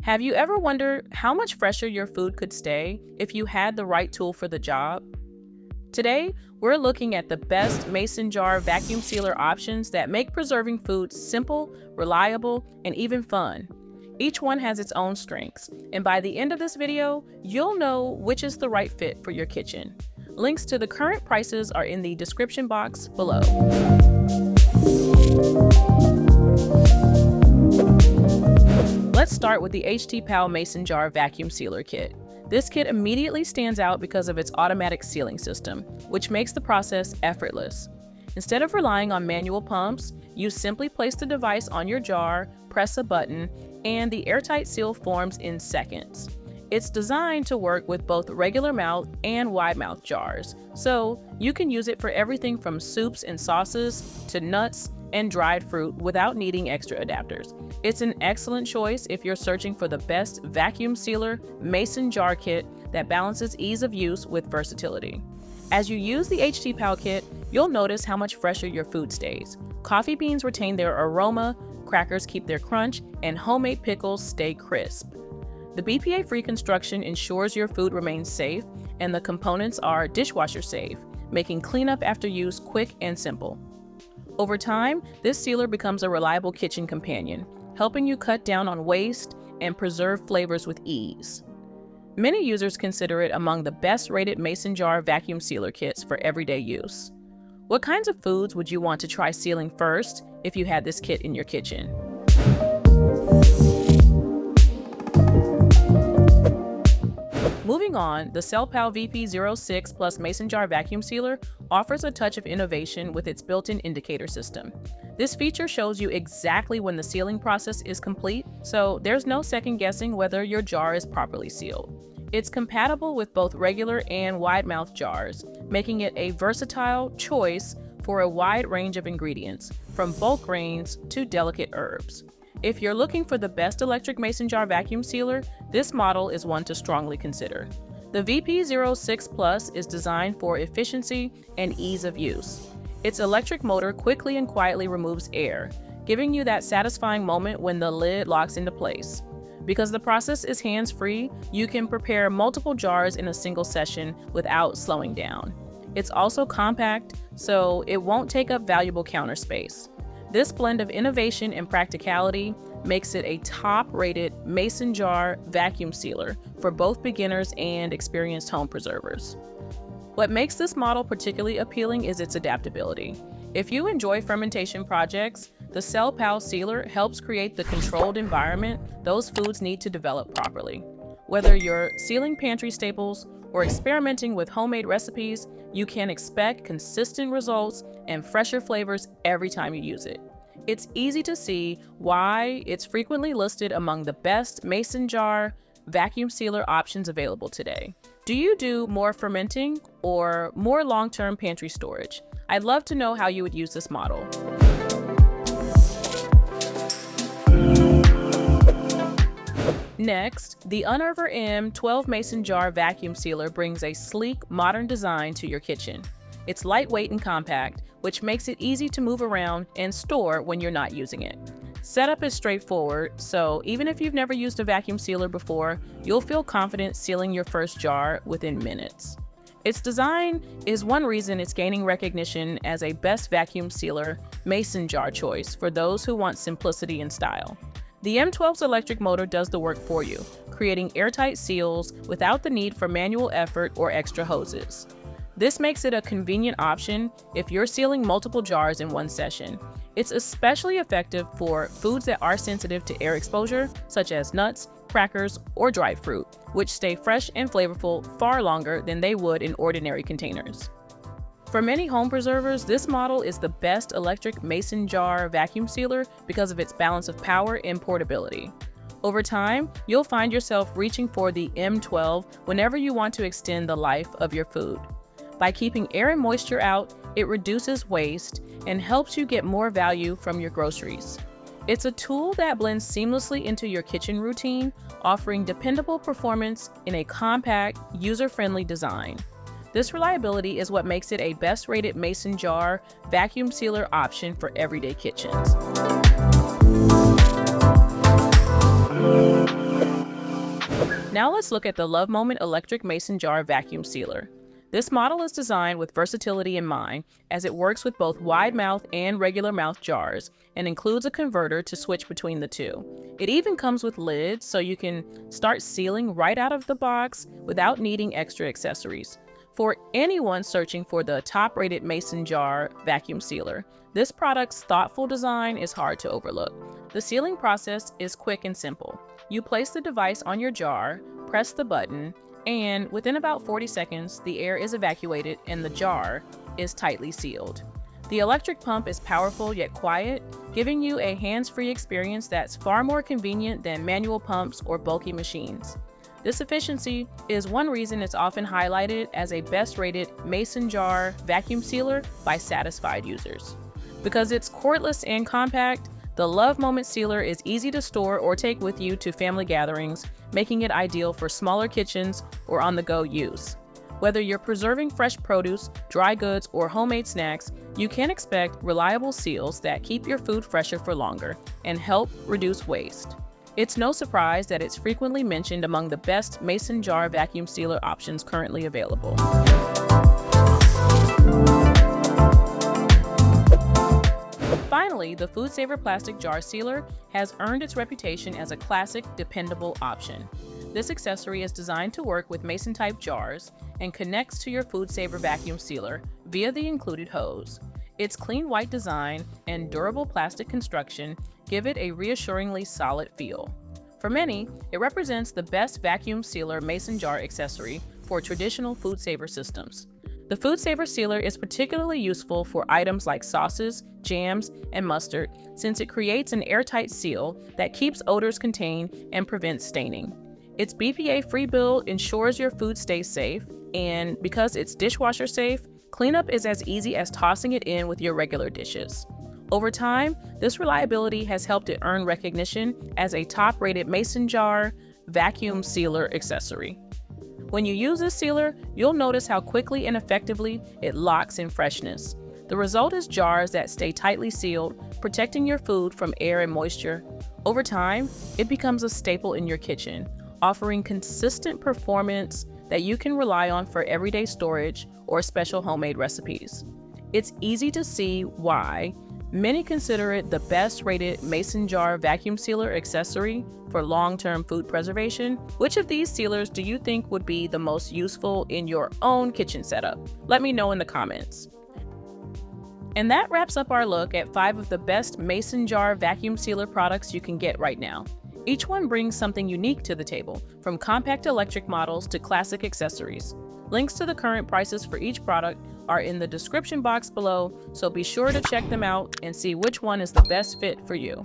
Have you ever wondered how much fresher your food could stay if you had the right tool for the job? Today, we're looking at the best mason jar vacuum sealer options that make preserving food simple, reliable, and even fun. Each one has its own strengths, and by the end of this video, you'll know which is the right fit for your kitchen. Links to the current prices are in the description box below. Let's start with the HTPOW Mason Jar Vacuum Sealer Kit. This kit immediately stands out because of its automatic sealing system, which makes the process effortless. Instead of relying on manual pumps, you simply place the device on your jar, press a button, and the airtight seal forms in seconds. It's designed to work with both regular mouth and wide mouth jars, so you can use it for everything from soups and sauces to nuts and dried fruit without needing extra adapters. It's an excellent choice if you're searching for the best vacuum sealer mason jar kit that balances ease of use with versatility. As you use the HTPOW kit, you'll notice how much fresher your food stays. Coffee beans retain their aroma, crackers keep their crunch, and homemade pickles stay crisp. The BPA-free construction ensures your food remains safe, and the components are dishwasher safe, making cleanup after use quick and simple. Over time, this sealer becomes a reliable kitchen companion, helping you cut down on waste and preserve flavors with ease. Many users consider it among the best-rated mason jar vacuum sealer kits for everyday use. What kinds of foods would you want to try sealing first if you had this kit in your kitchen? Moving on, the SelePow VP06 Plus Mason Jar Vacuum Sealer offers a touch of innovation with its built-in indicator system. This feature shows you exactly when the sealing process is complete, so there's no second guessing whether your jar is properly sealed. It's compatible with both regular and wide-mouth jars, making it a versatile choice for a wide range of ingredients, from bulk grains to delicate herbs. If you're looking for the best electric mason jar vacuum sealer, this model is one to strongly consider. The VP06 Plus is designed for efficiency and ease of use. Its electric motor quickly and quietly removes air, giving you that satisfying moment when the lid locks into place. Because the process is hands-free, you can prepare multiple jars in a single session without slowing down. It's also compact, so it won't take up valuable counter space. This blend of innovation and practicality makes it a top-rated mason jar vacuum sealer for both beginners and experienced home preservers. What makes this model particularly appealing is its adaptability. If you enjoy fermentation projects, the SelePow sealer helps create the controlled environment those foods need to develop properly. Whether you're sealing pantry staples or experimenting with homemade recipes, you can expect consistent results and fresher flavors every time you use it. It's easy to see why it's frequently listed among the best mason jar vacuum sealer options available today. Do you do more fermenting or more long-term pantry storage? I'd love to know how you would use this model. Next, the Unerver M12 Mason Jar Vacuum Sealer brings a sleek, modern design to your kitchen. It's lightweight and compact, which makes it easy to move around and store when you're not using it. Setup is straightforward, so even if you've never used a vacuum sealer before, you'll feel confident sealing your first jar within minutes. Its design is one reason it's gaining recognition as a best vacuum sealer mason jar choice for those who want simplicity and style. The M12's electric motor does the work for you, creating airtight seals without the need for manual effort or extra hoses. This makes it a convenient option if you're sealing multiple jars in one session. It's especially effective for foods that are sensitive to air exposure, such as nuts, crackers, or dried fruit, which stay fresh and flavorful far longer than they would in ordinary containers. For many home preservers, this model is the best electric mason jar vacuum sealer because of its balance of power and portability. Over time, you'll find yourself reaching for the M12 whenever you want to extend the life of your food. By keeping air and moisture out, it reduces waste and helps you get more value from your groceries. It's a tool that blends seamlessly into your kitchen routine, offering dependable performance in a compact, user-friendly design. This reliability is what makes it a best-rated mason jar vacuum sealer option for everyday kitchens. Now let's look at the Love Moment Electric Mason Jar Vacuum Sealer. This model is designed with versatility in mind, as it works with both wide mouth and regular mouth jars and includes a converter to switch between the two. It even comes with lids so you can start sealing right out of the box without needing extra accessories. For anyone searching for the top-rated mason jar vacuum sealer, this product's thoughtful design is hard to overlook. The sealing process is quick and simple. You place the device on your jar, press the button, and within about 40 seconds, the air is evacuated and the jar is tightly sealed. The electric pump is powerful yet quiet, giving you a hands-free experience that's far more convenient than manual pumps or bulky machines. This efficiency is one reason it's often highlighted as a best-rated mason jar vacuum sealer by satisfied users. Because it's cordless and compact, the Love Moment Sealer is easy to store or take with you to family gatherings, making it ideal for smaller kitchens or on-the-go use. Whether you're preserving fresh produce, dry goods, or homemade snacks, you can expect reliable seals that keep your food fresher for longer and help reduce waste. It's no surprise that it's frequently mentioned among the best mason jar vacuum sealer options currently available. Finally, the FoodSaver plastic jar sealer has earned its reputation as a classic, dependable option. This accessory is designed to work with mason-type jars and connects to your FoodSaver vacuum sealer via the included hose. Its clean white design and durable plastic construction give it a reassuringly solid feel. For many, it represents the best vacuum sealer mason jar accessory for traditional FoodSaver systems. The FoodSaver sealer is particularly useful for items like sauces, jams, and mustard, since it creates an airtight seal that keeps odors contained and prevents staining. Its BPA-free build ensures your food stays safe, and because it's dishwasher safe, cleanup is as easy as tossing it in with your regular dishes. Over time, this reliability has helped it earn recognition as a top-rated mason jar vacuum sealer accessory. When you use this sealer, you'll notice how quickly and effectively it locks in freshness. The result is jars that stay tightly sealed, protecting your food from air and moisture. Over time, it becomes a staple in your kitchen, offering consistent performance that you can rely on for everyday storage or special homemade recipes. It's easy to see why many consider it the best-rated mason jar vacuum sealer accessory for long-term food preservation. Which of these sealers do you think would be the most useful in your own kitchen setup? Let me know in the comments. And that wraps up our look at 5 of the best mason jar vacuum sealer products you can get right now. Each one brings something unique to the table, from compact electric models to classic accessories. Links to the current prices for each product are in the description box below, so be sure to check them out and see which one is the best fit for you.